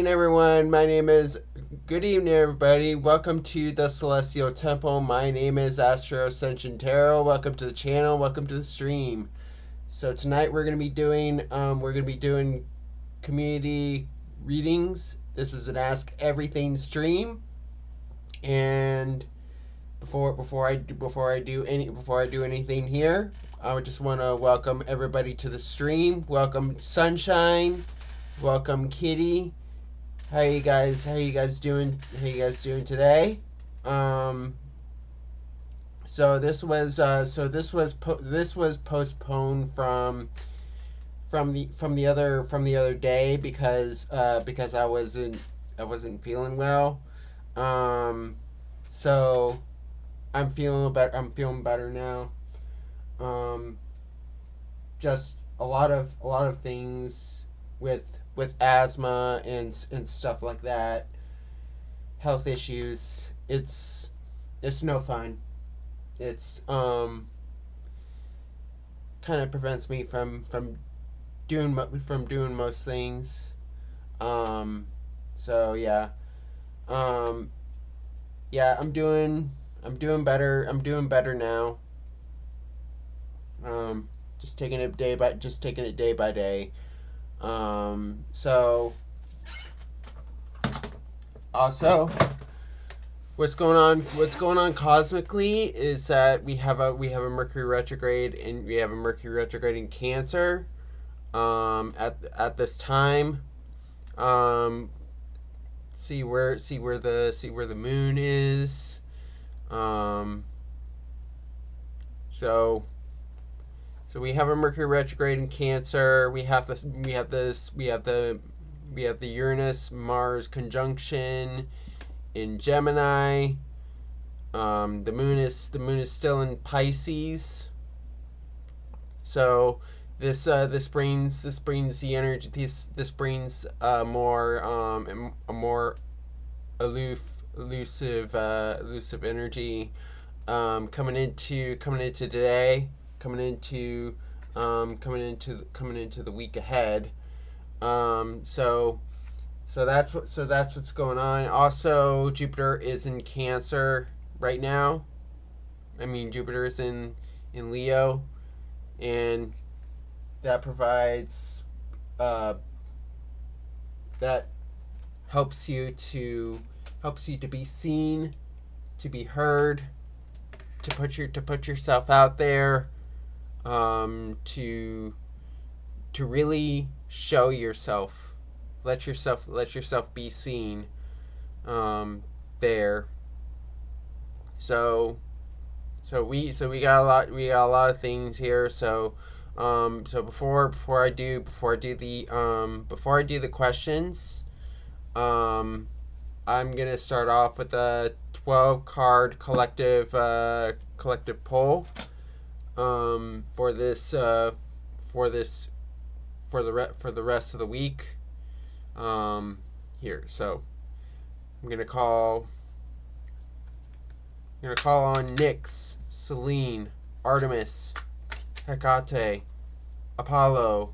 everyone. Good evening, everybody. Welcome to the Celestial Temple. My name is Astro-Ascension Tarot. Welcome to the channel. Welcome to the stream. So tonight we're gonna be doing community readings. This is an Ask Everything stream. And before I do anything here, I would just want to welcome everybody to the stream. Welcome Sunshine. Welcome Kitty. How you guys doing today? So this was postponed from the other day because I wasn't feeling well. So I'm feeling better now. Just a lot of things with asthma and stuff like that, health issues. It's no fun. It's kind of prevents me from doing most things. So yeah. Yeah, I'm doing better. I'm doing better now. Just taking it day by day. So also what's going on cosmically is that we have a Mercury retrograde, and we have a Mercury retrograde in Cancer at this time. See where the moon is. So we have a Mercury retrograde in Cancer. We have the Uranus Mars conjunction in Gemini. The moon is still in Pisces. So this brings the energy. This brings a more elusive energy coming into today. Coming into the week ahead. So that's what's going on. Also, Jupiter is in Cancer right now. I mean, Jupiter is in Leo, and that provides that helps you to be seen, to be heard, to put yourself out there. To really show yourself, let yourself be seen, there. So we got a lot of things here. So before I do the questions, I'm gonna start off with a 12 card collective poll. For the rest of the week. Here, so I'm gonna call on Nyx, Selene, Artemis, Hecate, Apollo,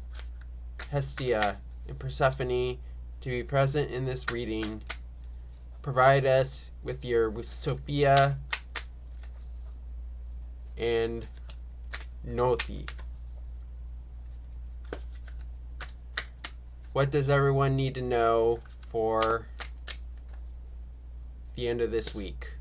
Hestia, and Persephone to be present in this reading. Provide us with Sophia and Noti. What does everyone need to know for the end of this week?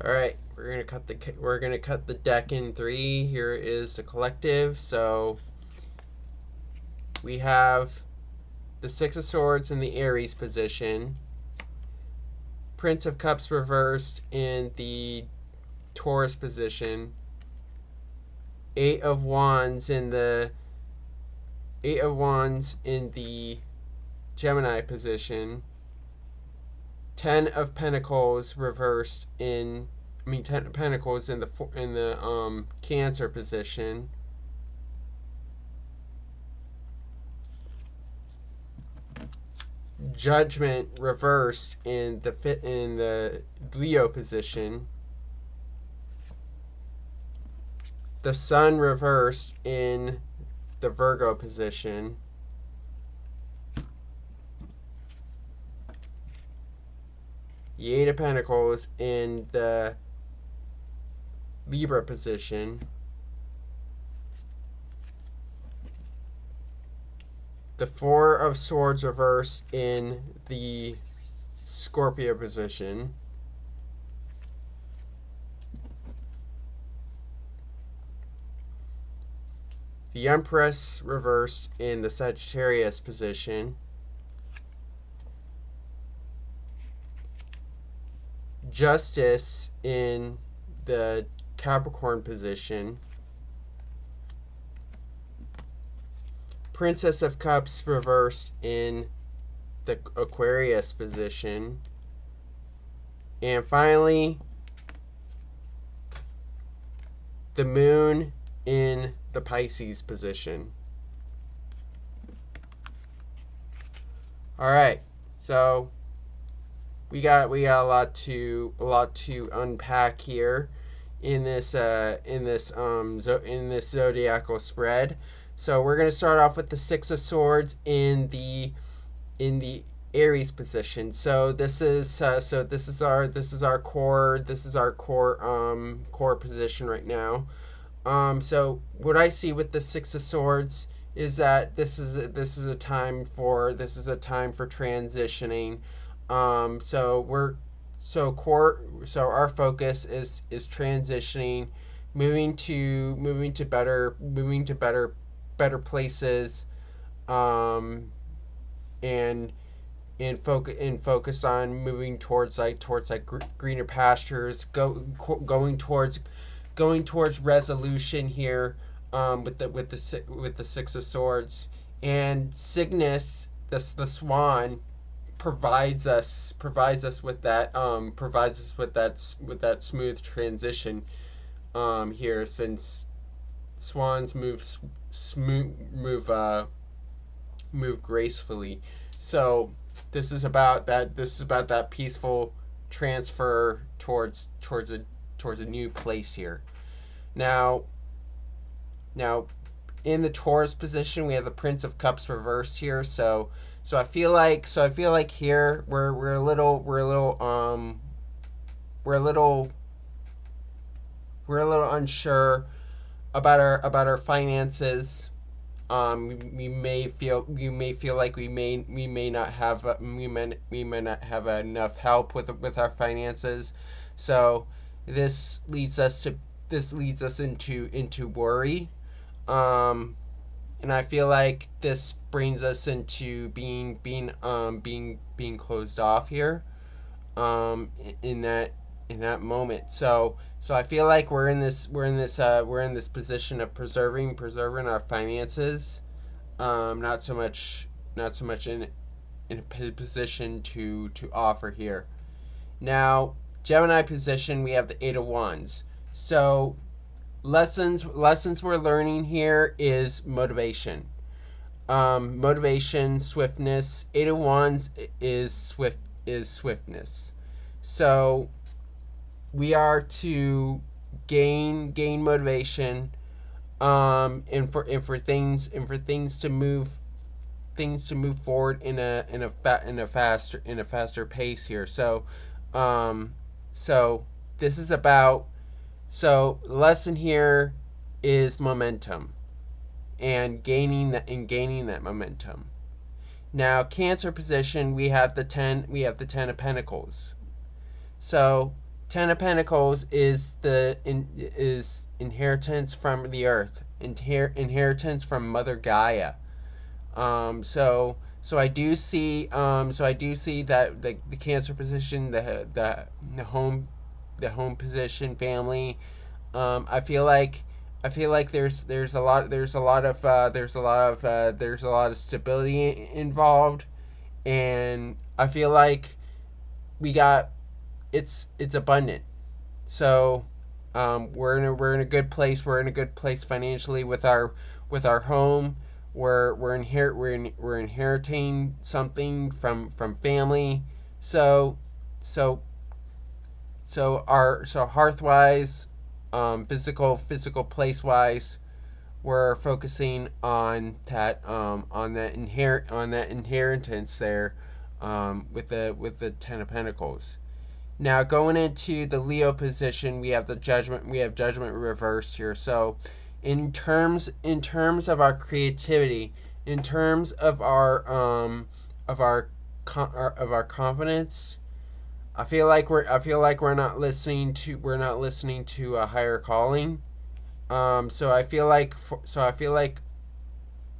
All right, we're gonna cut the deck in 3. Here is the collective. So we have the Six of Swords in the Aries position, Prince of Cups reversed in the Taurus position. Eight of Wands in the Gemini position. 10 of Pentacles reversed in 10 of Pentacles in the Cancer position. Judgment reversed in the Leo position. The Sun reversed in the Virgo position. The Eight of Pentacles in the Libra position. The Four of Swords reversed in the Scorpio position. The Empress reversed in the Sagittarius position. Justice in the Capricorn position. Princess of Cups reversed in the Aquarius position. And finally, the Moon in the Pisces position. All right, so we got a lot to unpack here in this zodiacal spread. So we're going to start off with the Six of Swords in the Aries position. So this is our core position right now. So what I see with the Six of Swords is that this is a time for transitioning. So our focus is transitioning, moving to better places, and focus on moving towards greener pastures, going towards resolution here, with the Six of Swords. And Cygnus, the swan, provides us with that smooth transition here, since swans move gracefully. So this is about that peaceful transfer towards a new place here. Now in the Taurus position, we have the Prince of Cups reversed here. So I feel like here we're a little unsure about our finances. You may feel like we may not have enough help with our finances. So this leads us into worry. And I feel like this brings us into being closed off here, in that moment. So I feel like we're in this position of preserving our finances, not so much in a position to offer here. Now, Gemini position, we have the Eight of Wands. So lessons we're learning here is motivation. Motivation, swiftness. Eight of Wands is swiftness. So we are to gain motivation, and for things to move forward in a faster pace here. So this is about, so the lesson here is momentum, and gaining that momentum. Now, Cancer position, we have the 10 of Pentacles. So 10 of Pentacles is inheritance from the earth, inheritance from Mother Gaia. So So I do see that the Cancer position, the home position, family. I feel like there's a lot of stability involved, and I feel like we got it's abundant. So we're in a good place. We're in a good place financially with our home. We're inheriting something from family. So so so hearth wise, physical place wise, we're focusing on that inheritance there, with the Ten of Pentacles. Now going into the Leo position, we have judgment reversed here. So in terms of our creativity, in terms of our confidence, I feel like we're not listening to a higher calling. I feel like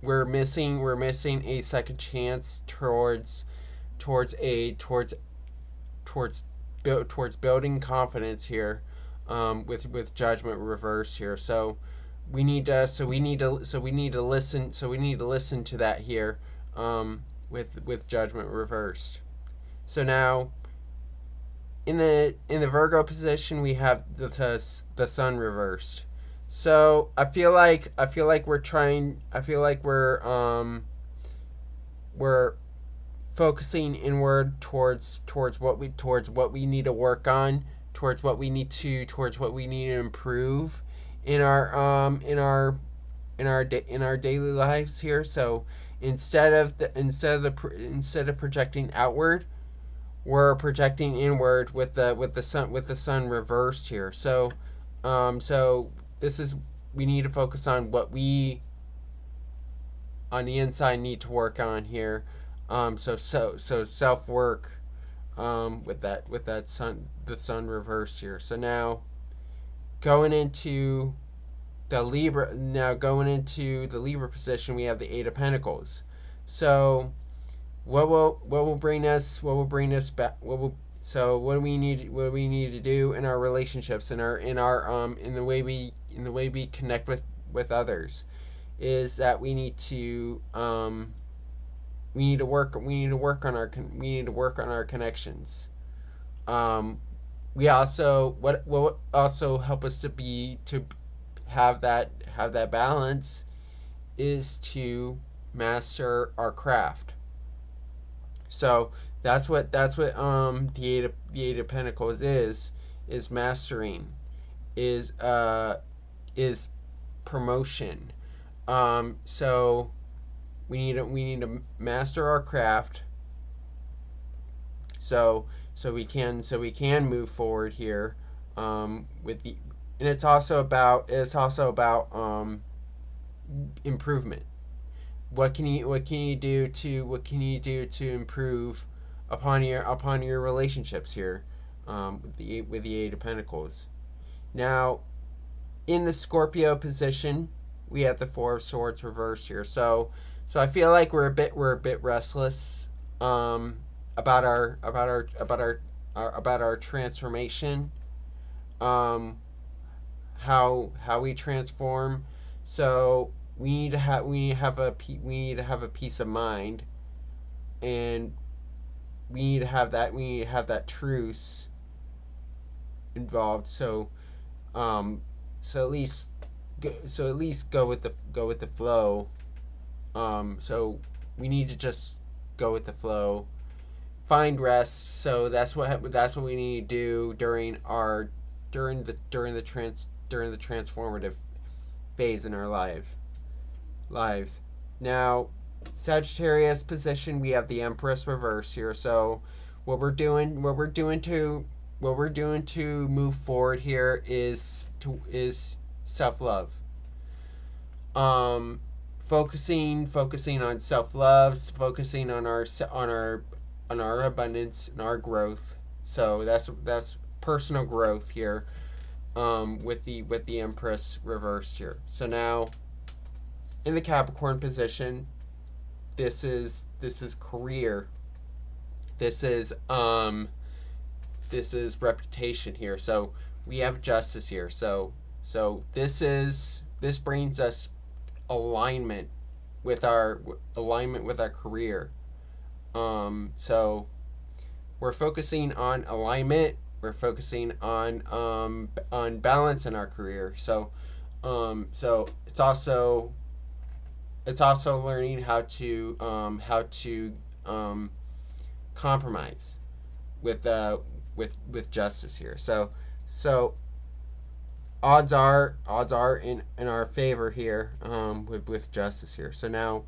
we're missing a second chance towards a towards towards building confidence here, with judgment reverse here. So we need to listen to that here, with judgment reversed. So now in the Virgo position, we have the sun reversed. So I feel like we're focusing inward towards what we need to work on, towards what we need to improve in our daily lives here. So instead of projecting outward, we're projecting inward with the sun reversed here. So this is we need to focus on what we on the inside need to work on here. So self work, with the sun reverse here. So now going into going into the Libra position, we have the Eight of Pentacles. So what will bring us back? What do we need to do in our relationships, in the way we connect with others, is that we need to work on our connections. We also what will also help us to have that balance is to master our craft. So the Eight of Pentacles is mastering, is promotion. So we need to master our craft, so we can move forward here, with the and it's also about improvement. What can you do to improve upon your relationships here, with the Eight of Pentacles. Now in the Scorpio position, we have the Four of Swords reversed here. So I feel like we're a bit restless, about our transformation, how we transform. So we need to have a peace of mind, and we need to have that truce involved. So at least go with the flow. So we need to just go with the flow, find rest. So that's what we need to do during the transformative phase in our lives. Now Sagittarius position, we have the Empress reverse here. So what we're doing to move forward here is self-love. Focusing on self-love, focusing on our abundance and our growth. So that's personal growth here, with the Empress reversed here. So now in the Capricorn position, this is career. This is reputation here. So we have justice here. So this brings us alignment with our career. So we're focusing on alignment. We're focusing on balance in our career. So it's also learning how to compromise with justice here. So odds are in our favor here, with justice here. So now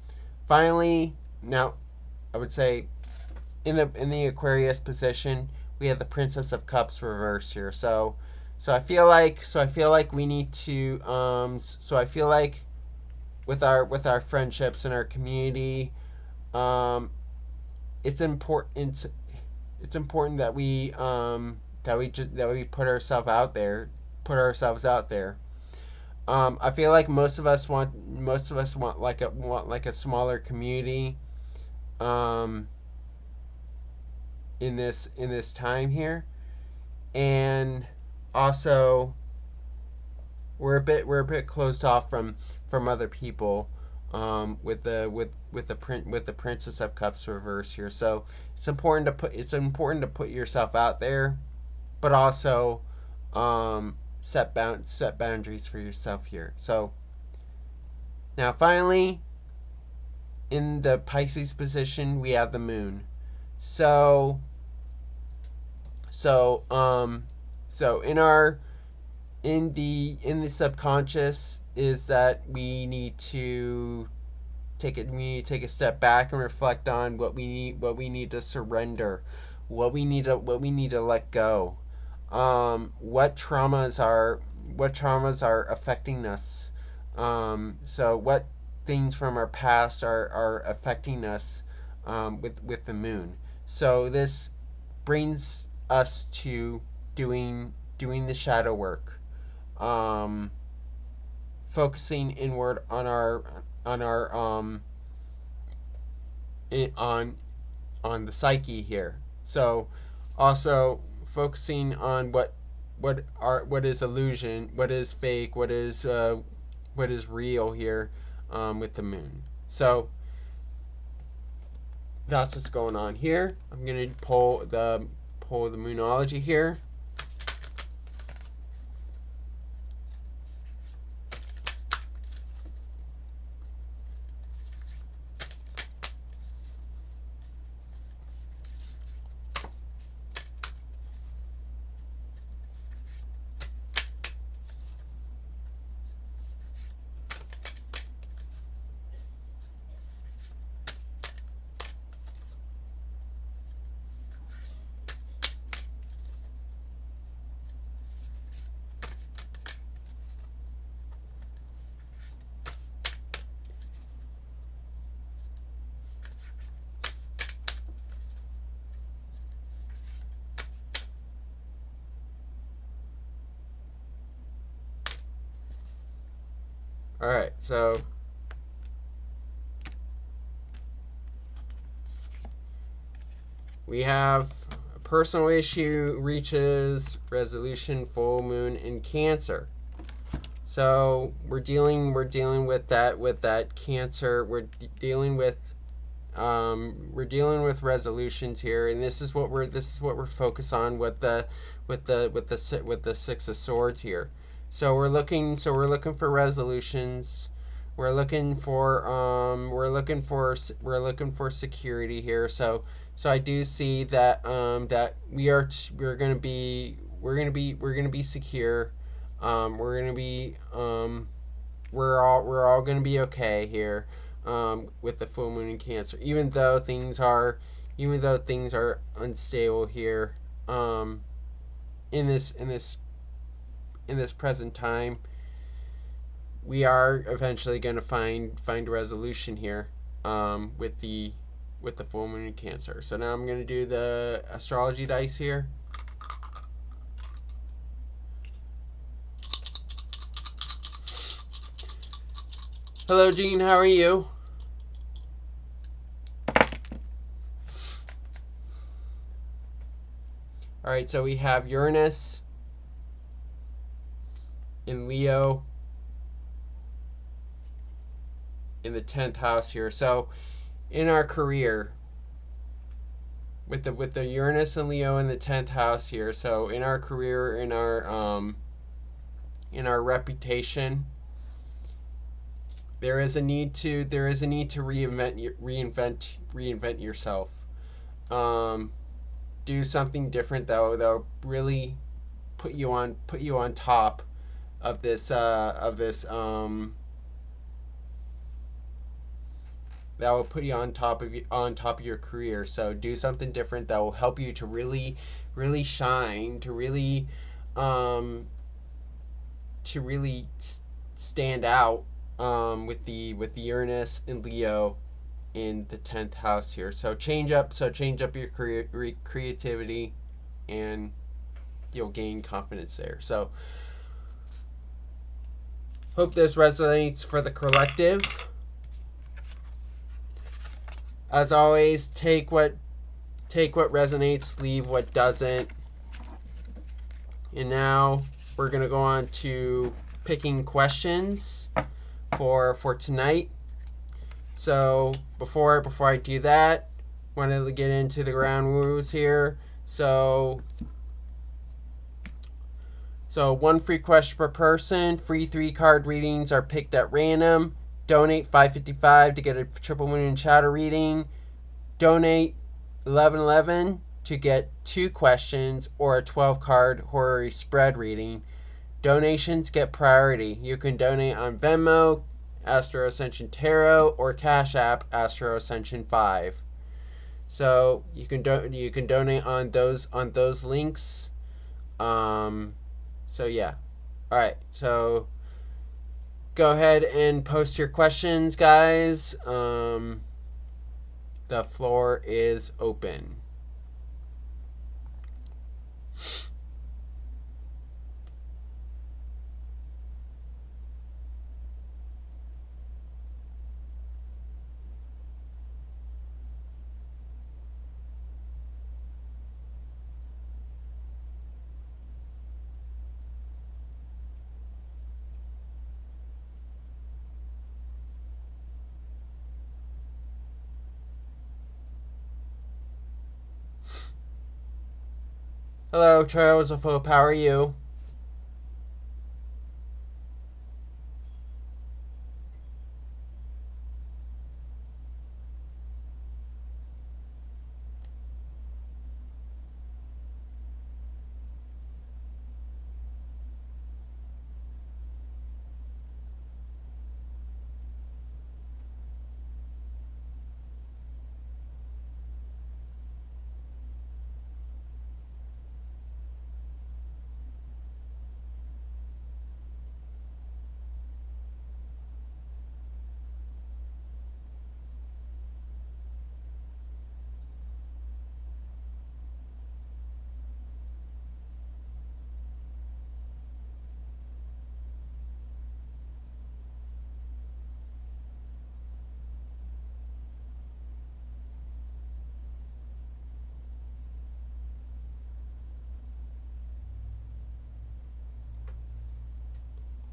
finally, I would say in the Aquarius position, we have the Princess of Cups reversed here. So I feel like we need to so I feel like with our friendships and our community, it's important that we put ourselves out there. I feel like most of us want like a smaller community in this time here. And also we're a bit closed off from other people, with the Princess of Cups reverse here. So it's important to put yourself out there, but also set boundaries for yourself here. So now finally, in the Pisces position, we have the Moon. So in the subconscious is that we need to take a step back and reflect on what we need to surrender, what we need to let go, what traumas are affecting us, so what things from our past are affecting us, with the Moon. So this brings us to doing the shadow work, focusing inward on the psyche here. So also focusing on what is illusion, what is fake, what is real here, with the Moon. So that's what's going on here. I'm gonna pull the Moonology here. All right, so we have a personal issue reaches resolution, full moon in Cancer. So we're dealing with that Cancer. We're dealing with resolutions here, and this is what we're focused on with the Six of Swords here. So we're looking for resolutions. We're looking for security here. So I do see that that we're gonna be secure. We're all gonna be okay here, with the full moon in Cancer. Even though things are unstable here, in this present time, we are eventually going to find a resolution here, with the full moon in Cancer. So now I'm going to do the astrology dice here. Hello, Jean. How are you? All right, so we have Uranus in Leo in the 10th house here. So in our career, with the Uranus and Leo in the 10th house here, so in our career, in our reputation, there is a need to reinvent yourself. Do something different that'll really put you on top of this that will put you on top of your career. So do something different that will help you to really shine, to really stand out with the Uranus and Leo in the 10th house here. So change up your creativity, and you'll gain confidence there. So hope this resonates for the collective. As always, take what resonates, leave what doesn't. And now we're gonna go on to picking questions for tonight. So before I do that, wanted to get into the ground rules here. So one free question per person. Free 3-card readings are picked at random. Donate $5.55 to get a triple moon and shadow reading. Donate $11.11 to get 2 questions or a 12-card horary spread reading. Donations get priority. You can donate on Venmo, Astro-Ascension Tarot, or Cashapp, Astro-Ascension 5. So you can donate on those links. So yeah. All right. So go ahead and post your questions, guys. The floor is open. Hello, Charles of Hope. How are you?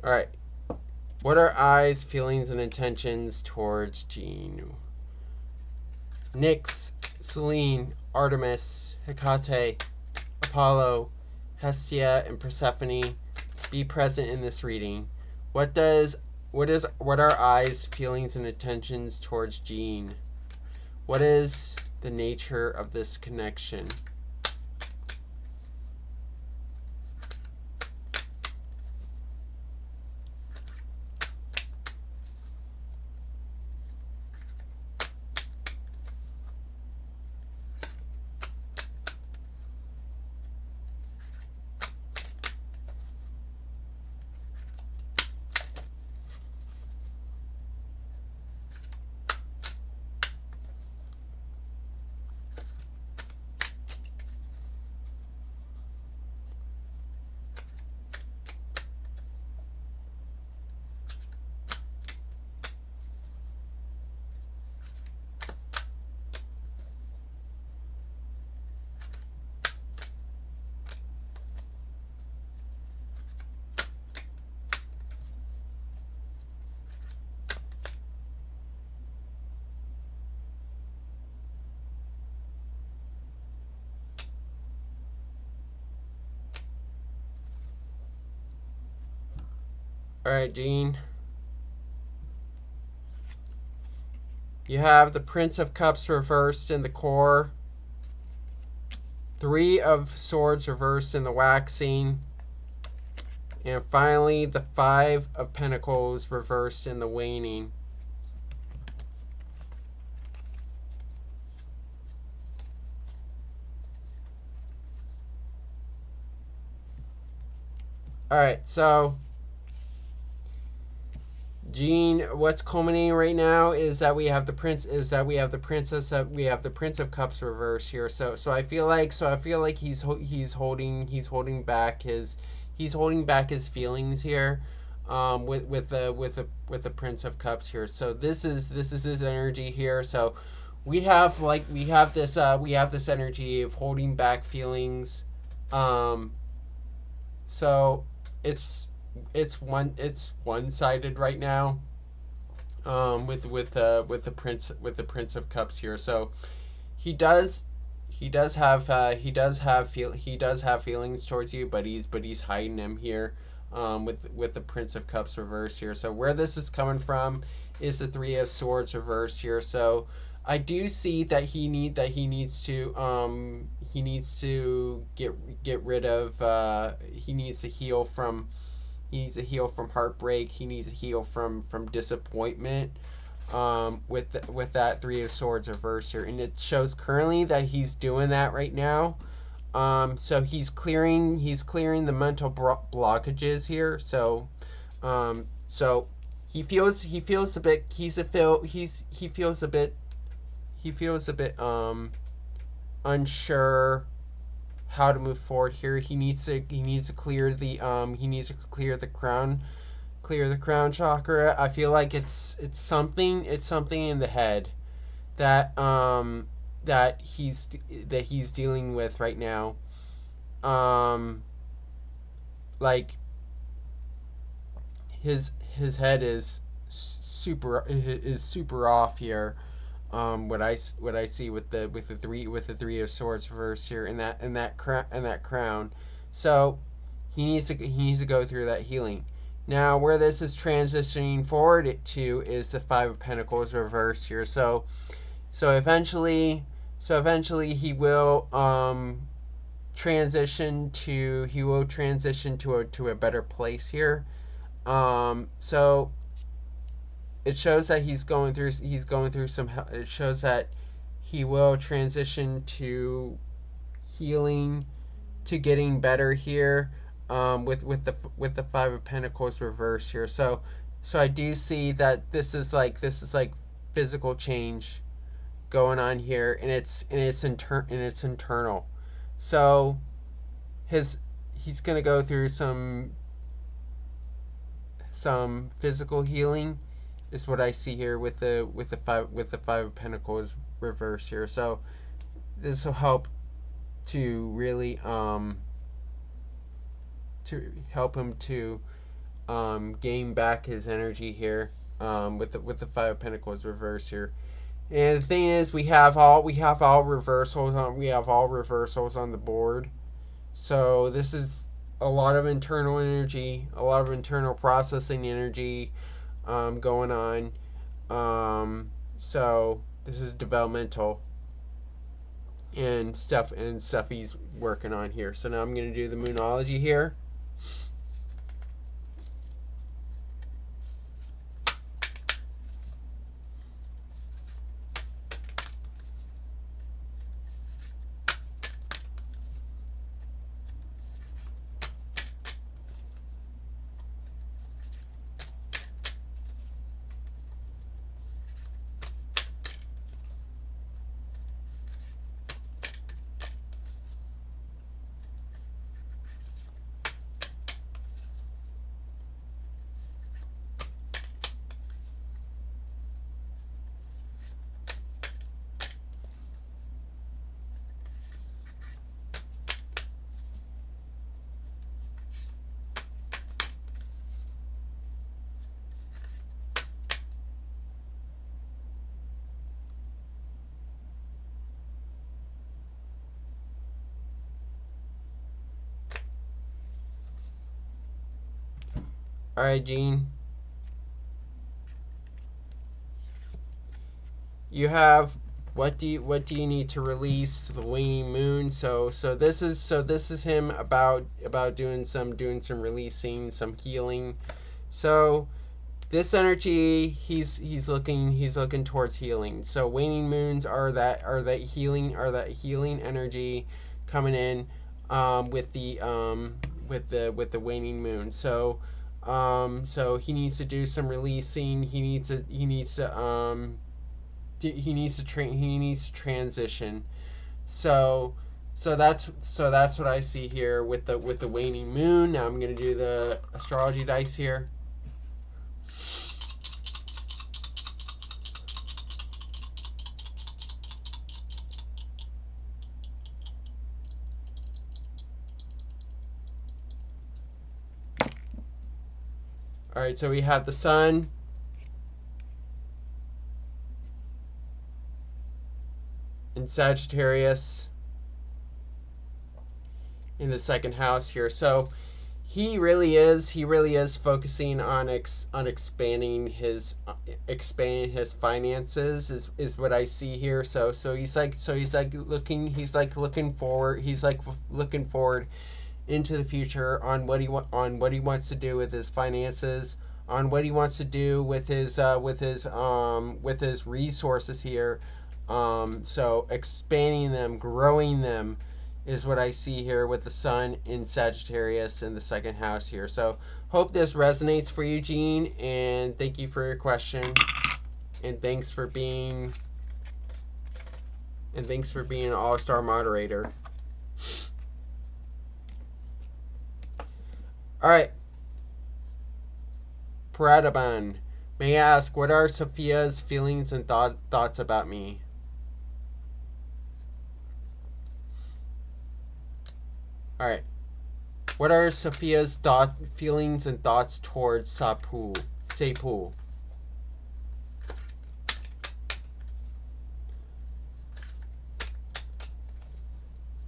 All right. What are eyes, feelings, and intentions towards Jean? Nyx, Selene, Artemis, Hecate, Apollo, Hestia, and Persephone be present in this reading. What are eyes, feelings, and intentions towards Jean? What is the nature of this connection? All right, Gene. You have the Prince of Cups reversed in the core. Three of Swords reversed in the waxing. And finally, the Five of Pentacles reversed in the waning. All right, so Gene, what's culminating right now is that we have the Prince of Cups reverse here. So I feel like he's holding back his feelings here, with the Prince of Cups here. So this is his energy here. So we have this energy of holding back feelings. So it's one-sided right now, with the Prince of Cups here. So he does have feelings towards you, but he's hiding them here, with the Prince of Cups reverse here. So where this is coming from is the Three of Swords reverse here. So I do see that he needs to get rid of, he needs to heal from heartbreak. He needs to heal from disappointment, with that Three of Swords reverse here, and it shows currently that he's doing that right now. So he's clearing the mental blockages here. So he feels a bit unsure how to move forward here. He needs to clear the crown chakra. I feel like it's something in the head that he's dealing with right now. Like his head is super off here. What I see with the Three of Swords reverse here, and that crown. So he needs to go through that healing. Now where this is transitioning forward to is the Five of Pentacles reverse here. So eventually he will transition to a better place here. So it shows that he's going through some. It shows that he will transition to healing, to getting better here, with the Five of Pentacles reverse here. So I do see that this is like physical change going on here, and it's internal. So he's gonna go through some physical healing, is what I see here with the Five of Pentacles reverse here. So this will help to really to help him to gain back his energy here, with the Five of Pentacles reverse here. And the thing is, we have all reversals on the board. So this is a lot of internal energy, a lot of internal processing energy, going on. So this is developmental and stuff he's working on here. So now I'm going to do the Moonology here. All right, Gene. You have what do you need to release the waning moon? So this is him about doing some releasing, some healing. So this energy, he's looking towards healing. So waning moons are that healing energy coming in with the waning moon. So he needs to do some releasing. He needs to transition. So that's what I see here with the waning moon. Now I'm gonna do the astrology dice here. All right, so we have the sun, in Sagittarius in the second house here. So he really is focusing on expanding his finances is what I see here. So he's looking forward into the future on what he wants to do with his finances, on what he wants to do with his resources here. So expanding them, growing them is what I see here with the sun in Sagittarius in the second house here. So hope this resonates for you, Gene, and thank you for your question, and thanks for being an all-star moderator. All right, Pradaban, may I ask, what are Sophia's feelings and thoughts about me? All right, what are Sophia's feelings and thoughts towards Sepu?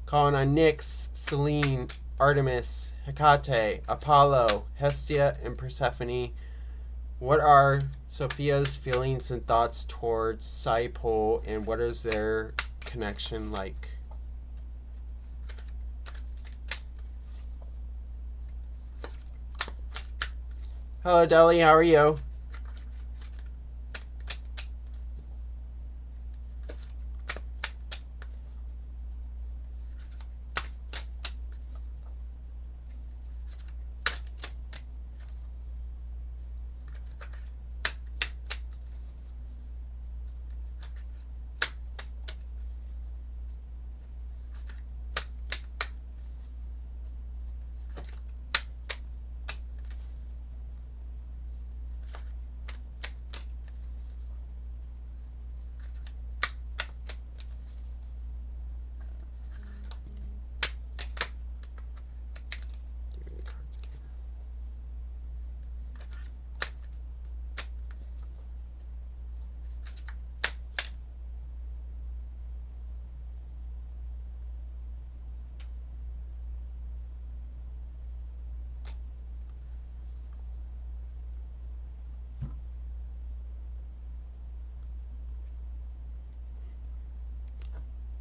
Calling on Nyx, Selene, Artemis, Hecate, Apollo, Hestia, and Persephone. What are Sophia's feelings and thoughts towards Sepu, and what is their connection like? Hello, Deli. How are you?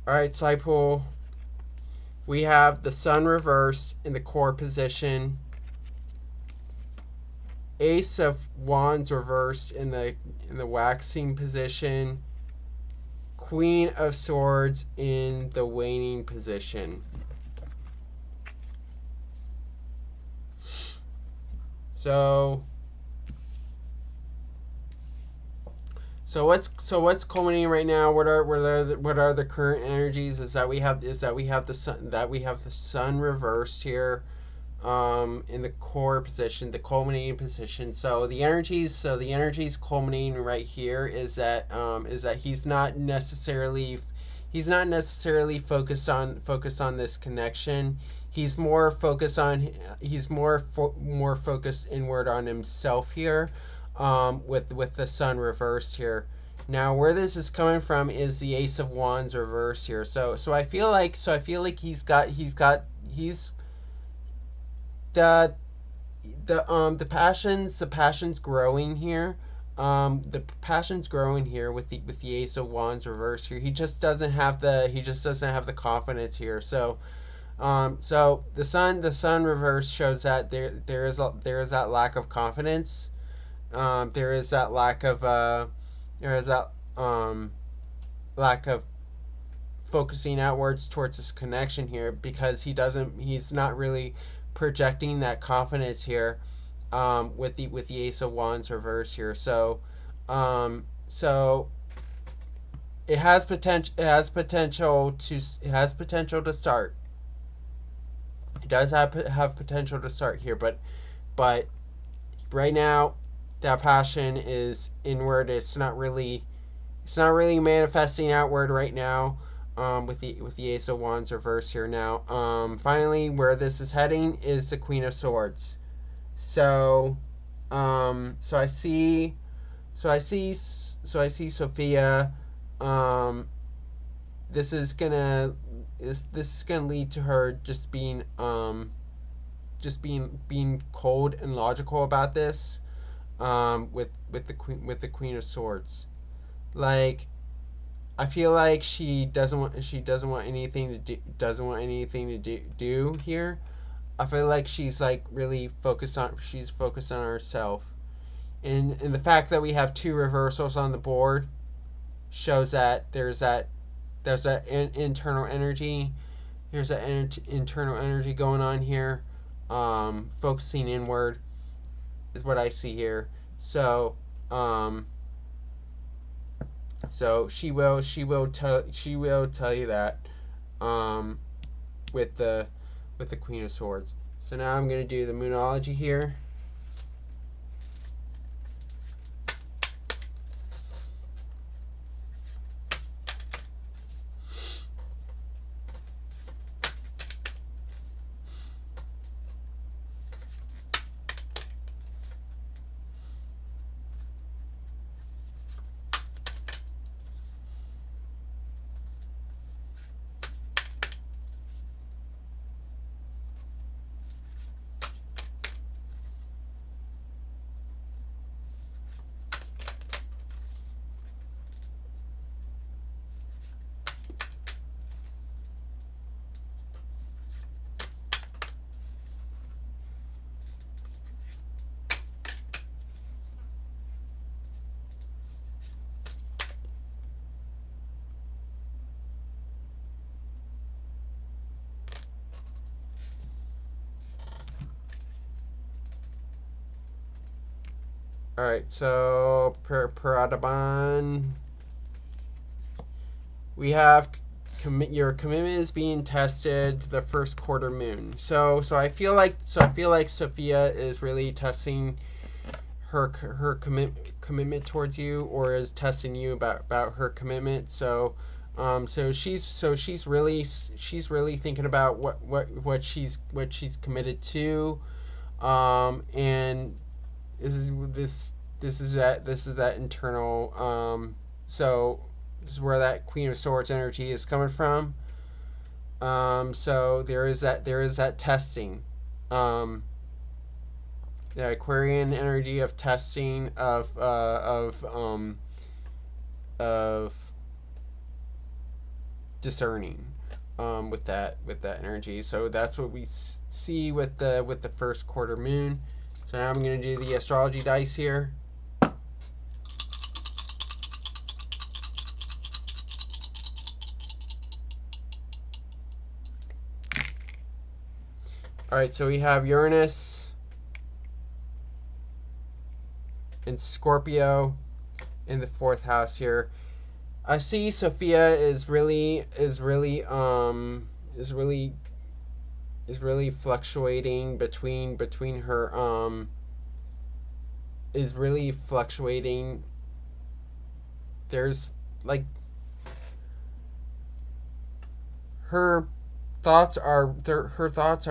All right, Sepu. We have the sun reversed in the core position. Ace of Wands reversed in the waxing position. Queen of Swords in the waning position. So what's culminating right now? What are the current energies? Is that we have the sun reversed here, in the core position, the culminating position. So the energies culminating right here is that he's not necessarily focused on this connection. He's more focused inward on himself here. With the sun reversed here. Now where this is coming from is the Ace of Wands reversed here. So I feel like the passion's growing here. The passion's growing here with the Ace of Wands reverse here. He just doesn't have the confidence here. So the sun reverse shows that there is that lack of confidence. There is that there is that lack of focusing outwards towards this connection here, because he's not really projecting that confidence here, with the Ace of Wands reverse here. So it has potential to start. It does have potential to start here, but right now that passion is inward. It's not really manifesting outward right now, with the Ace of Wands reverse here now. Finally, where this is heading is the Queen of Swords. So so I see Sophia. um this is gonna lead to her just being cold and logical about this, with the Queen of Swords. Like, I feel like she doesn't want anything to do here. I feel like she's like really focused on herself. And the fact that we have two reversals on the board shows that there's that internal energy. Here's that internal energy going on here. Focusing inward is what I see here. So she will tell you that, um, with the Queen of Swords. So now I'm gonna do the Moonology here. All right, so per Audubon, we have your commitment is being tested the first quarter moon. So I feel like Sophia is really testing her commitment towards you, or is testing you about her commitment. So she's really thinking about what she's committed to. And this is that internal. So this is where that Queen of Swords energy is coming from. So there is that testing. The Aquarian energy of testing, of discerning, with that energy. So that's what we see with the first quarter moon. So now I'm going to do the astrology dice here. All right, so we have Uranus and Scorpio in the fourth house here. I see Sophia is really fluctuating between her, is really fluctuating. There's like her thoughts are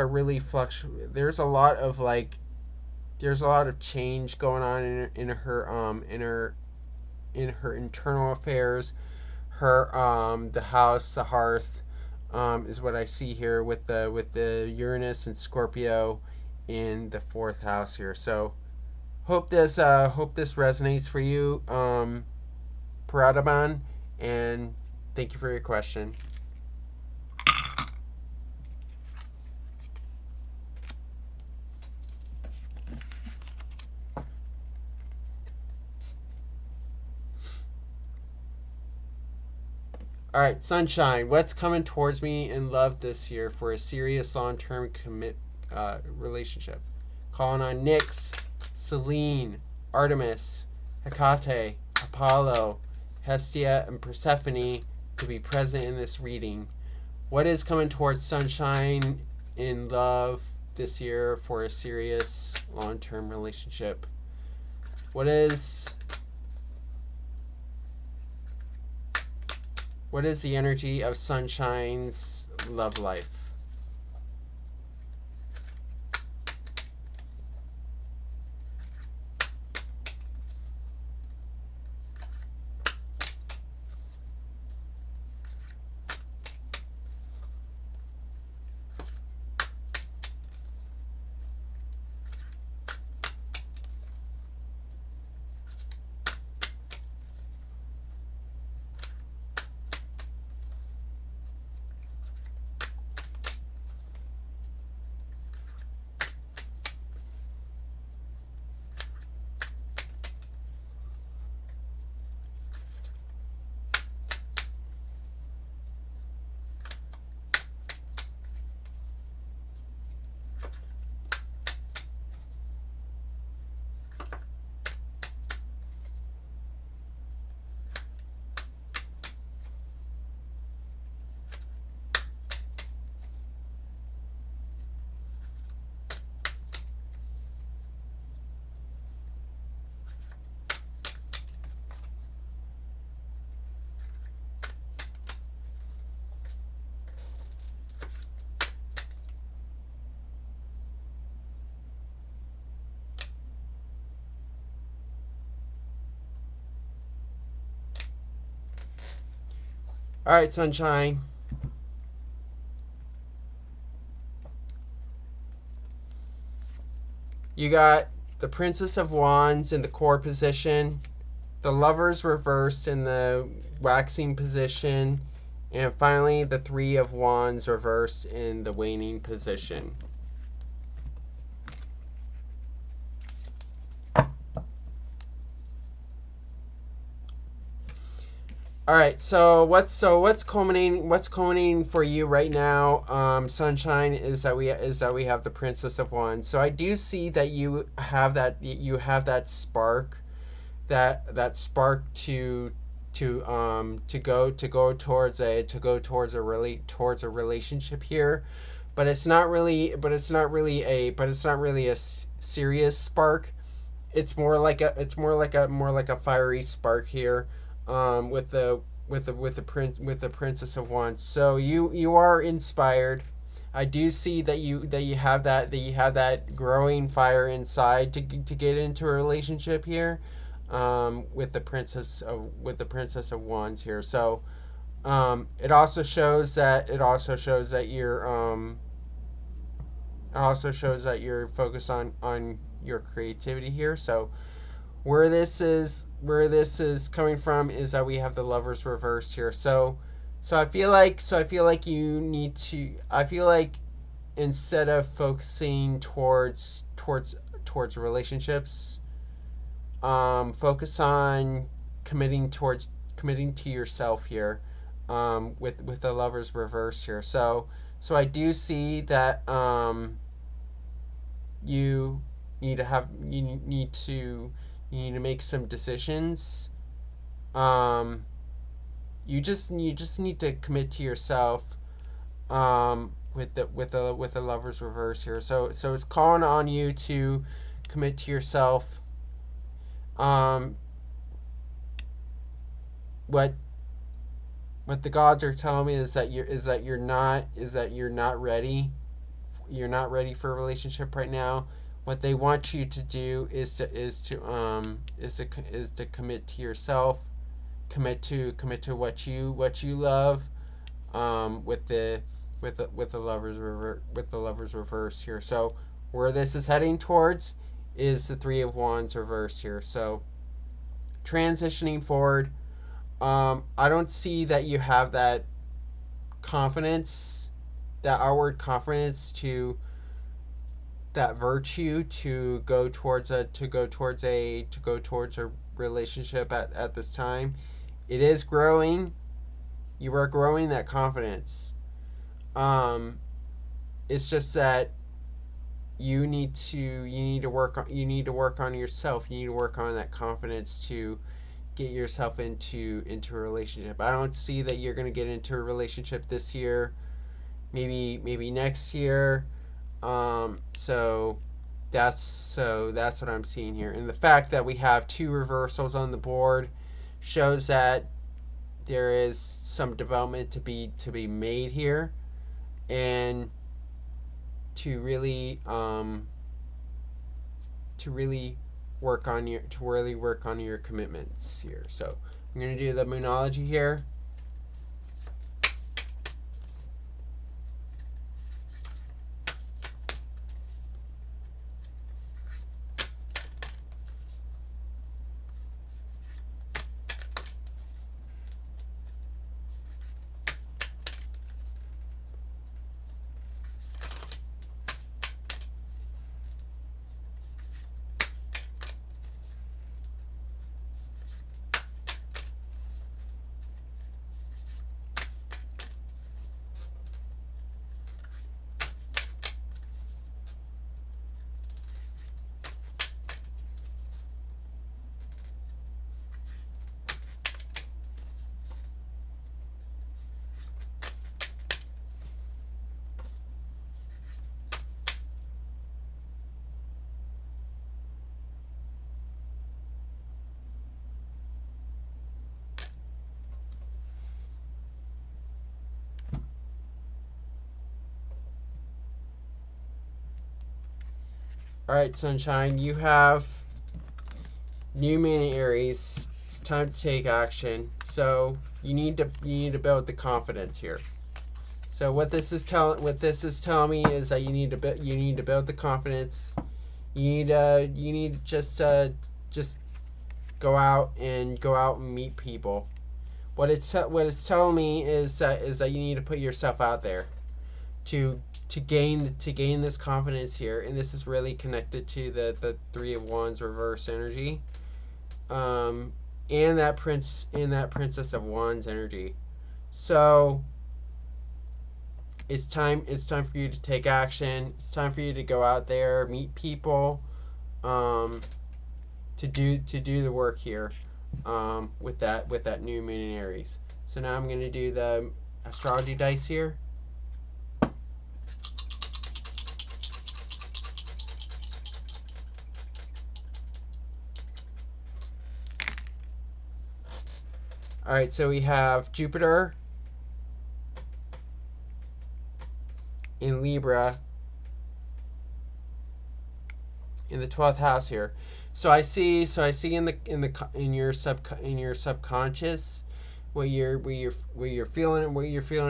really fluctuating. There's a lot of change going on in her internal affairs. The house, the hearth, is what I see here with the Uranus and Scorpio in the 4th house here. So hope this resonates for you, Paradaban, and thank you for your question. All right, Sunshine. What's coming towards me in love this year for a serious long-term relationship? Calling on Nyx, Selene, Artemis, Hecate, Apollo, Hestia, and Persephone to be present in this reading. What is coming towards Sunshine in love this year for a serious long-term relationship? What is the energy of Sunshine's love life? All right, Sunshine. You got the Princess of Wands in the core position, the Lovers reversed in the waxing position, and finally the Three of Wands reversed in the waning position. All right, so what's culminating for you right now, Sunshine, is that we have the Princess of Wands. So I do see that you have that spark, that spark to go towards a relationship here, but it's not really a serious spark. It's more like a fiery spark here, with the Princess of Wands. So you are inspired. I do see that you have that growing fire inside to get into a relationship here, with the Princess of Wands here. So it also shows that you're focused on your creativity here. So where this is coming from is that we have the Lovers reversed here. So I feel like you need to, I feel like instead of focusing towards relationships, focus on committing to yourself here, with the Lovers reversed here. So I do see that you need to make some decisions. You just need to commit to yourself, with the Lovers reverse here. So it's calling on you to commit to yourself. What the gods are telling me is that you're not ready. You're not ready for a relationship right now. What they want you to do is to commit to yourself, commit to what you love, with the Lovers reverse here. So where this is heading towards is the Three of Wands reversed here. So transitioning forward, I don't see that you have that confidence, that outward confidence, to that virtue to go towards a relationship at this time. It is growing. You are growing that confidence. It's just that you need to work on yourself. You need to work on that confidence to get yourself into a relationship. I don't see that you're going to get into a relationship this year. Maybe next year. So that's what I'm seeing here. And the fact that we have 2 reversals on the board shows that there is some development to be made here, and to really work on your commitments here. So I'm going to do the Moonology here. All right, Sunshine, you have new moon in Aries. It's time to take action. So you need to build the confidence here. So what this is telling me is that you need to build the confidence. You need to just go out and meet people. What it's telling me is that you need to put yourself out there to gain this confidence here. And this is really connected to the Three of Wands reverse energy, and that Princess of Wands energy. So it's time for you to take action. It's time for you to go out there, meet people, to do the work here, with that new moon in Aries. So now I'm going to do the astrology dice here. All right, so we have Jupiter in Libra in the 12th house here. So I see in your subconscious what you're feeling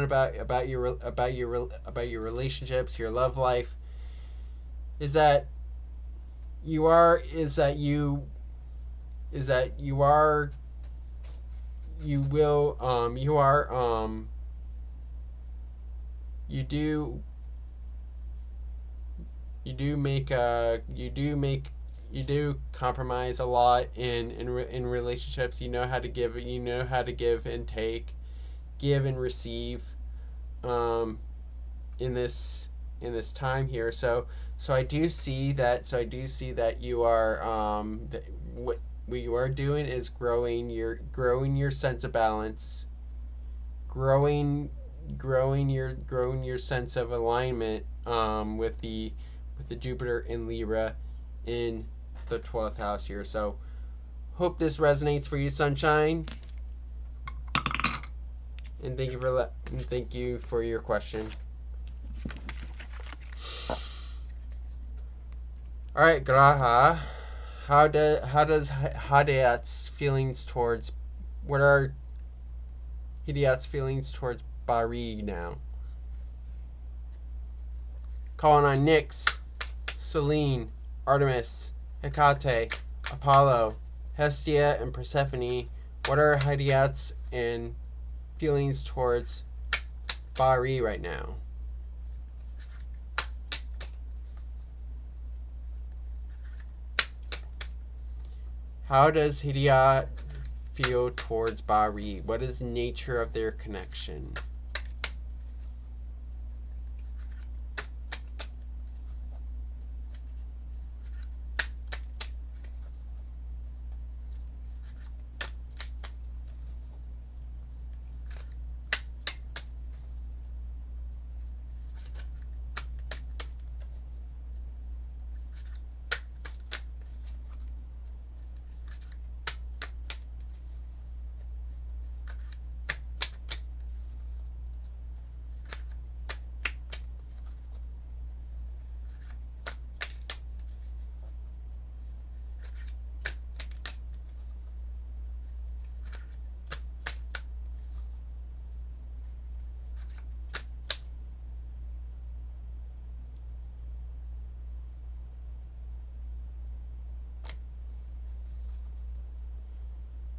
about your relationships, your love life, is that you do compromise a lot in relationships. You know how to give and take, give and receive, in this time here. So I do see that you are, what you are doing is growing your sense of balance, growing your sense of alignment, with the Jupiter in Libra in the 12th house here. So hope this resonates for you, Sunshine, and thank you for your question. All right, Graha, how does Hadiat's feelings towards Bari now? Calling on Nyx, Selene, Artemis, Hecate, Apollo, Hestia, and Persephone. What are Hadiat's and feelings towards Bari right now? How does Hadiat feel towards Bari? What is the nature of their connection?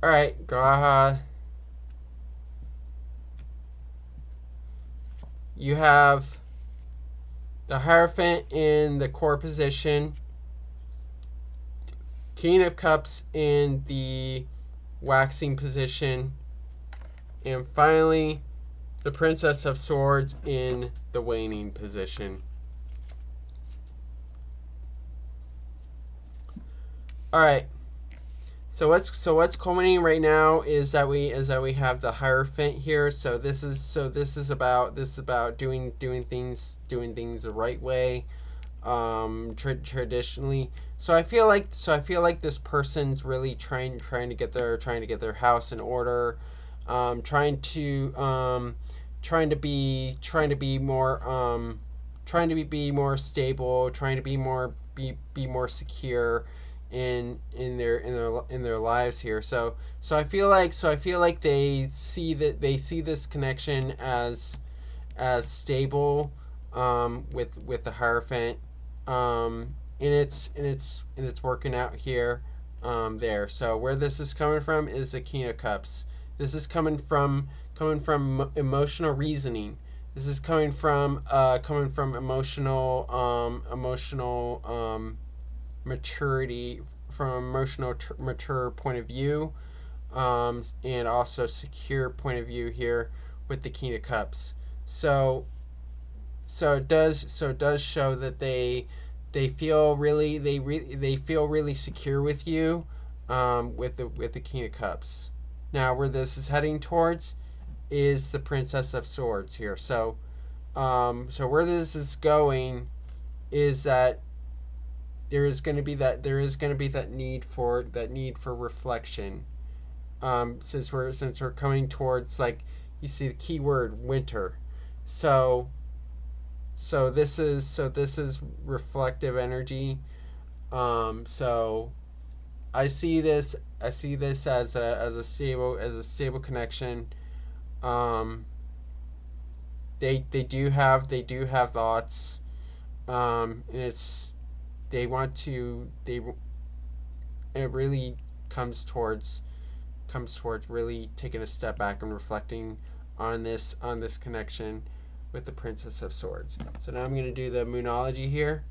All right, Graha. You have the Hierophant in the core position, King of Cups in the waxing position, and finally the Princess of Swords in the waning position. All right. So what's culminating right now is that we have the Hierophant here. So this is about doing things the right way, traditionally. So I feel like this person's really trying to get their house in order, trying to be more stable, trying to be more secure in their lives here. So I feel like they see this connection as stable, with the Hierophant, and it's working out here, there. So where this is coming from is the King of Cups. This is coming from emotional reasoning. This is coming from emotional maturity, from an emotional mature point of view, and also secure point of view here with the King of Cups. So it does show that they feel really secure with you, with the King of Cups. Now where this is heading towards is the Princess of Swords here. So where this is going is that there is going to be that need for reflection, since we're coming towards, like, you see the key word, winter. So this is reflective energy. So I see this as a stable connection. They do have thoughts, and it really comes towards really taking a step back and reflecting on this connection with the Princess of Swords. So now I'm going to do the Moonology here.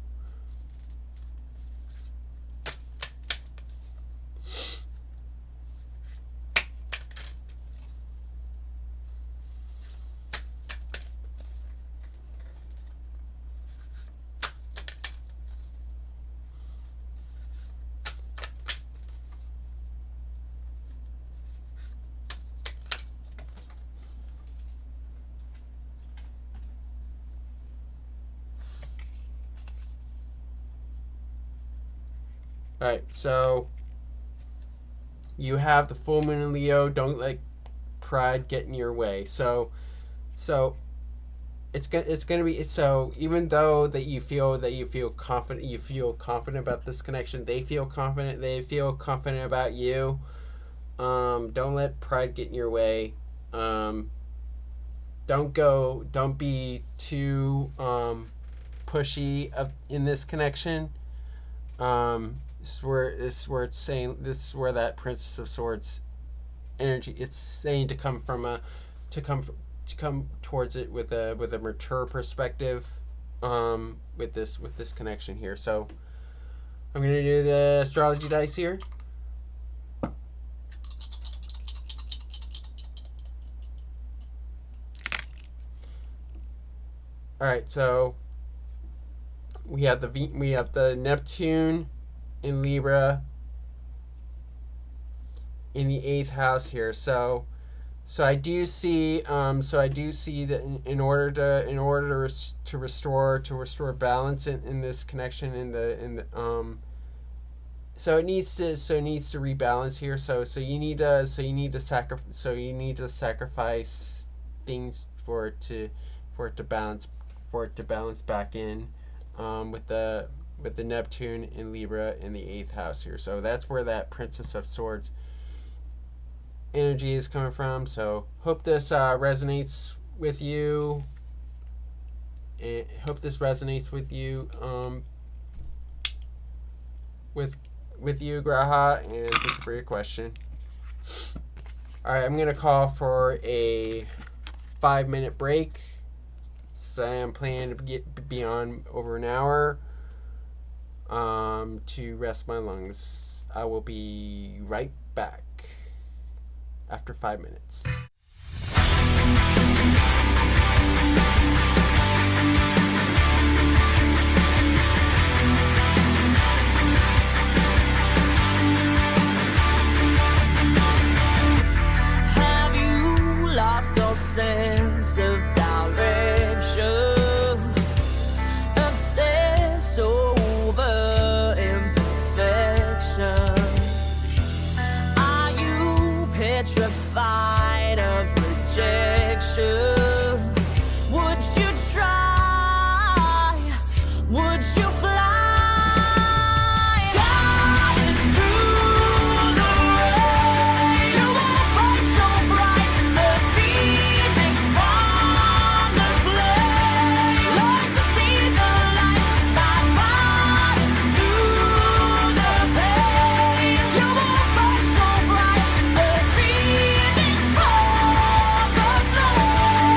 Alright, so you have the full moon in Leo. Don't let pride get in your way. So it's gonna be, so even though that you feel confident about this connection, they feel confident about you. Don't let pride get in your way. Don't be too pushy in this connection. This is where it's saying, this is where that Princess of Swords energy, it's saying to come towards it with a mature perspective, with this connection here. So I'm gonna do the astrology dice here. All right, so we have the Neptune in Libra in the 8th house here. So I do see that in order to restore balance in this connection in the so it needs to rebalance here. So you need to sacrifice things for it to balance back in, with the Neptune in Libra in the 8th house here. So that's where that Princess of Swords energy is coming from. So hope this resonates with you. Hope this resonates with you, with you, Graha, and thank you for your question. All right, I'm gonna call for a 5-minute break. So I'm planning to be on over an hour, to rest my lungs. I will be right back after 5 minutes. Have you lost all sense of direction? Obsessed over imperfections? Are you petrified of rejection? Would you try? Would you fly? Guided through the rain, you won't burn so bright. The phoenix from the flame. Learn to see the light by fighting through the pain. You won't burn so bright. The phoenix from the flame.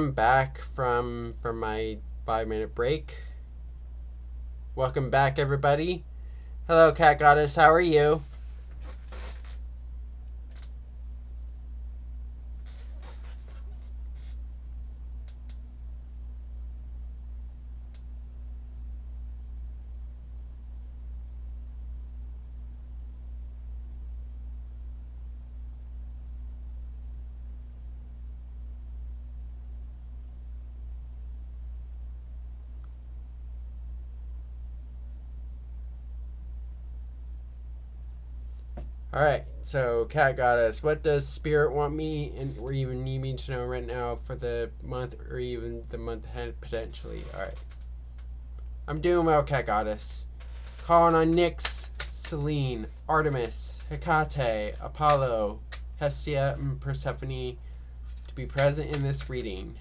welcome back from my 5-minute break. Welcome back, everybody. Hello, Cat Goddess. How are you? All right. So, Cat Goddess, what does Spirit want me or even need me to know right now for the month or even the month ahead potentially? All right. I'm doing well, Cat Goddess. Calling on Nyx, Selene, Artemis, Hecate, Apollo, Hestia, and Persephone to be present in this reading.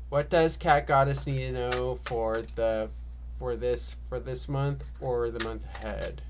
What does Cat Goddess need to know for this month or the month ahead?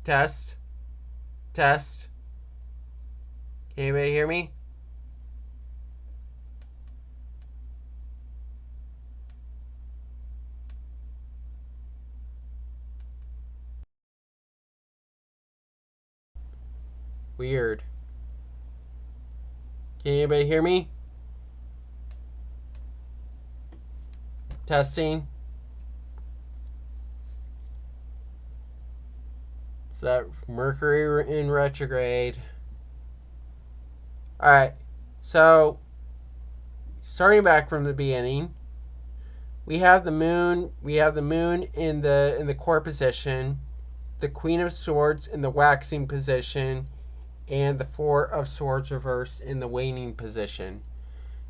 Test. Test. Can anybody hear me? Weird. Can anybody hear me? Testing. It's that Mercury in retrograde. Alright. So, starting back from the beginning, we have the moon in the core position, the Queen of Swords in the waxing position, and the Four of Swords reversed in the waning position.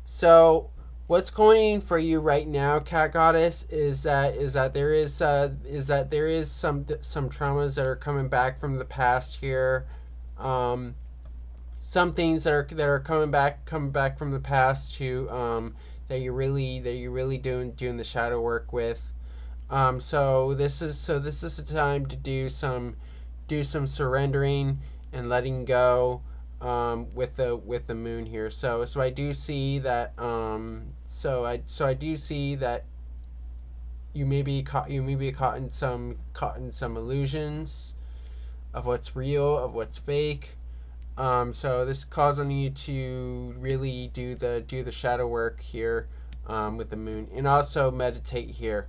So, what's going for you right now, Cat Goddess, is that there is some traumas that are coming back from the past here. Some things that are coming back from the past to that you're really doing the shadow work with. So this is the time to do some surrendering and letting go with the moon here. So I do see that I do see that you may be caught in some illusions of what's real, of what's fake. So this is causing you to really do the shadow work here with the moon, and also meditate here.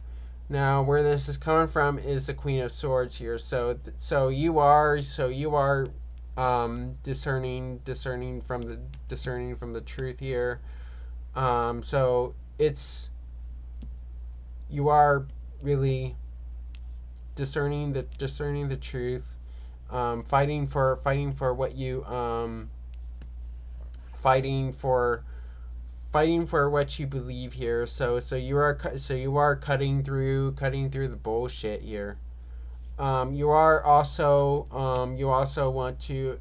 Now, where this is coming from is the Queen of Swords here. So you are discerning from the truth here. So it's you are really discerning the truth. Fighting for what you fighting for what you believe here. So you are cutting through the bullshit here. You also want to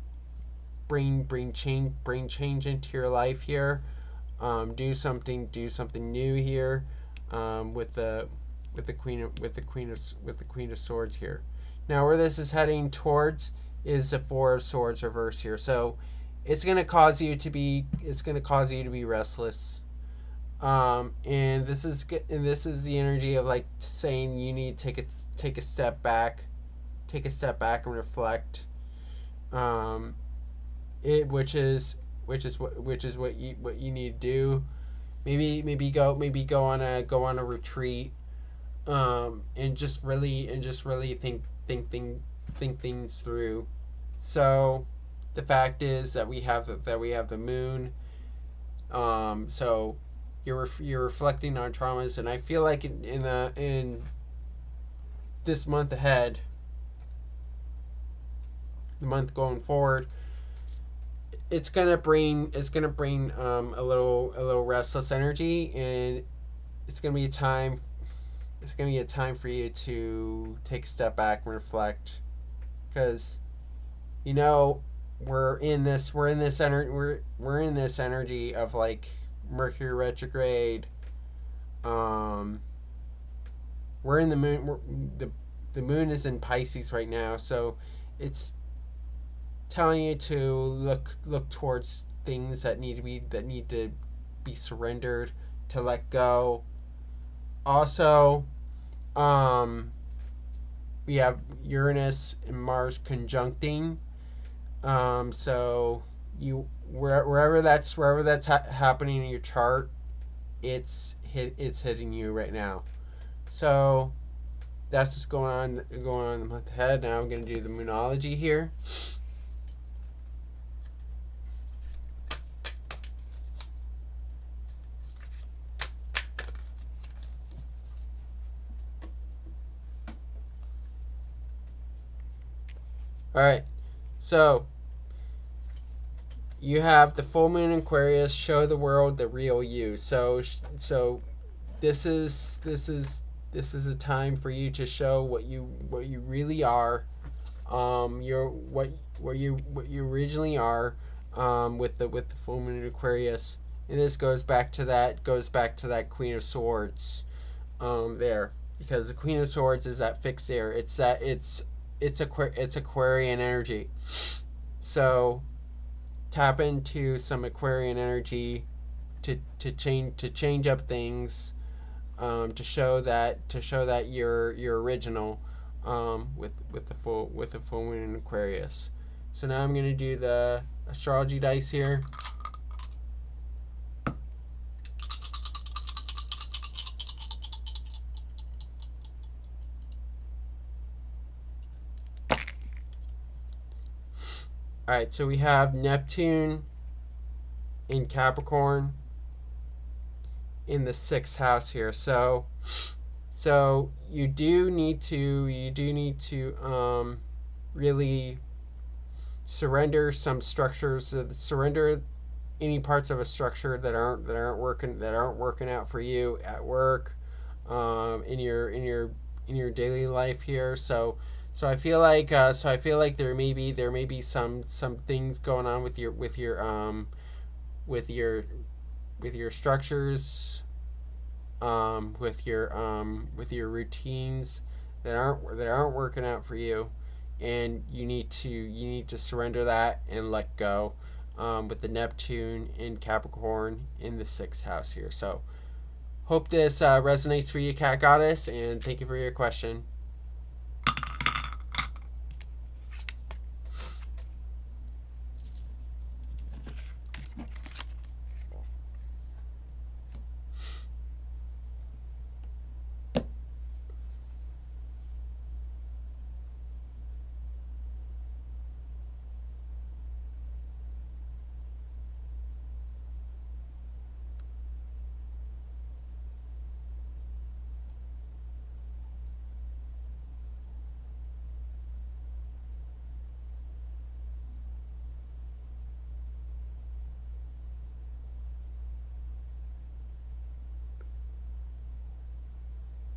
bring change into your life here. Do something new here. With the Queen of Swords here. Now, where this is heading towards is the Four of Swords reverse here. So it's going to cause you to be restless. And this is the energy of like saying you need to take a step back and reflect. Which is what you need to do. Maybe go on a retreat. And just really think things through. So the fact is that we have the moon. So you're reflecting on traumas, and I feel like in this month ahead, the month going forward, it's gonna bring a little restless energy, and it's gonna be a time for you to take a step back and reflect, because we're in this energy of like Mercury retrograde. We're in the moon. The moon is in Pisces right now, so it's telling you to look towards things that need to be surrendered, to let go. Also, we have Uranus and Mars conjuncting. So wherever that's happening in your chart, it's hitting you right now. So that's what's going on the month ahead. Now I'm going to do the Moonology here. All right, so you have the full moon in Aquarius. Show the world the real you. So this is a time for you to show what you really are. What you originally are. With the full moon in Aquarius, and this goes back to that Queen of Swords. There, because the Queen of Swords is that fixed air. It's it's Aquarian energy. So tap into some Aquarian energy to change up things, to show that you're original, with the full moon in Aquarius. So now I'm gonna do the astrology dice here. All right, so we have Neptune in Capricorn in the 6th house here. So you do need to really surrender some structures, surrender any parts of a structure that aren't working out for you at work, in your daily life here. So I feel like there may be some things going on with your with your structures, with your routines that aren't working out for you, and you need to surrender that and let go, with the Neptune in Capricorn in the 6th house here. So hope this resonates for you, Cat Goddess, and thank you for your question.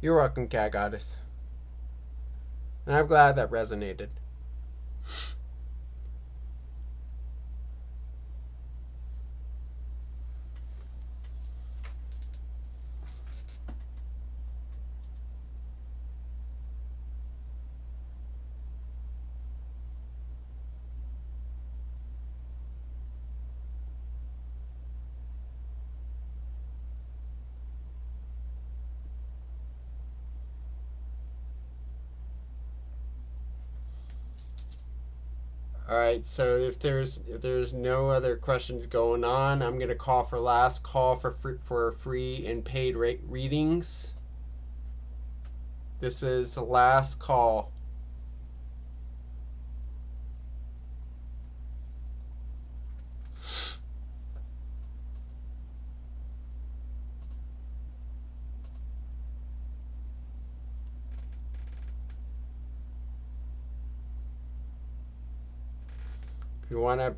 You're welcome, Cat Goddess. And I'm glad that resonated. All right, so if there's no other questions going on, I'm gonna call for last call for free and paid readings. This is the last call.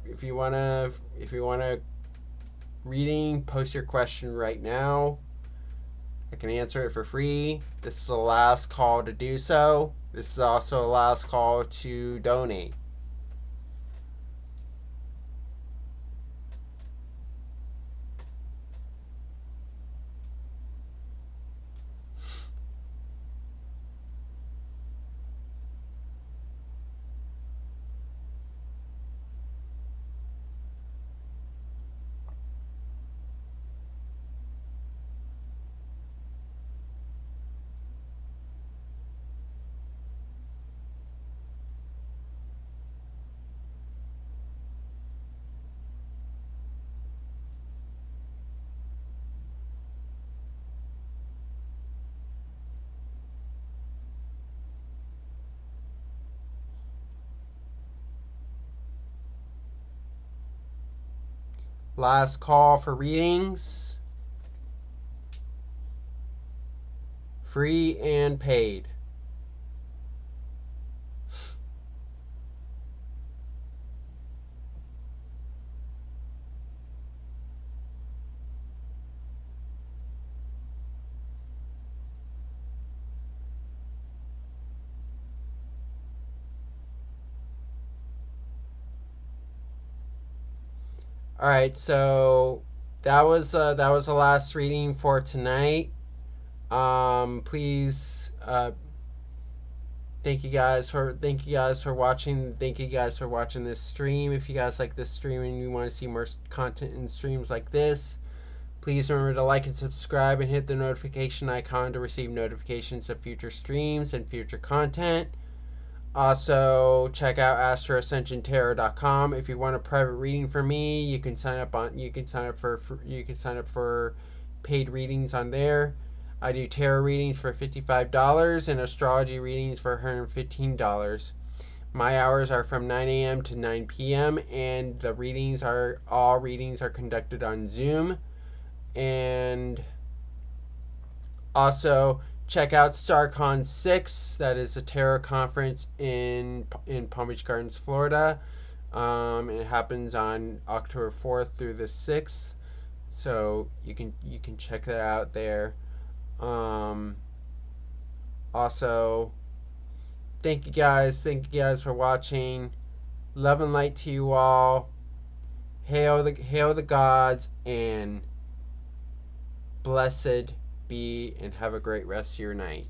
If you wanna reading, post your question right now. I can answer it for free. This is the last call to do so. This is also the last call to donate. Last call for readings. Free and paid. All right, so that was the last reading for tonight. Please, thank you guys for watching. Thank you guys for watching this stream. If you guys like this stream and you want to see more content and streams like this, please remember to like and subscribe and hit the notification icon to receive notifications of future streams and future content. Also, check out Astro-Ascension If you want a private reading from me, you can sign up for paid readings on there. I do tarot readings for $55 and astrology readings for $115. My hours are from 9 a.m. to 9 p.m. and all readings are conducted on Zoom. And also check out StarCon 6. That is a tarot conference in Palm Beach Gardens, Florida. It happens on October 4th through the 6th. So you can check that out there. Also, thank you guys for watching. Love and light to you all. Hail the gods, and blessed be, and have a great rest of your night.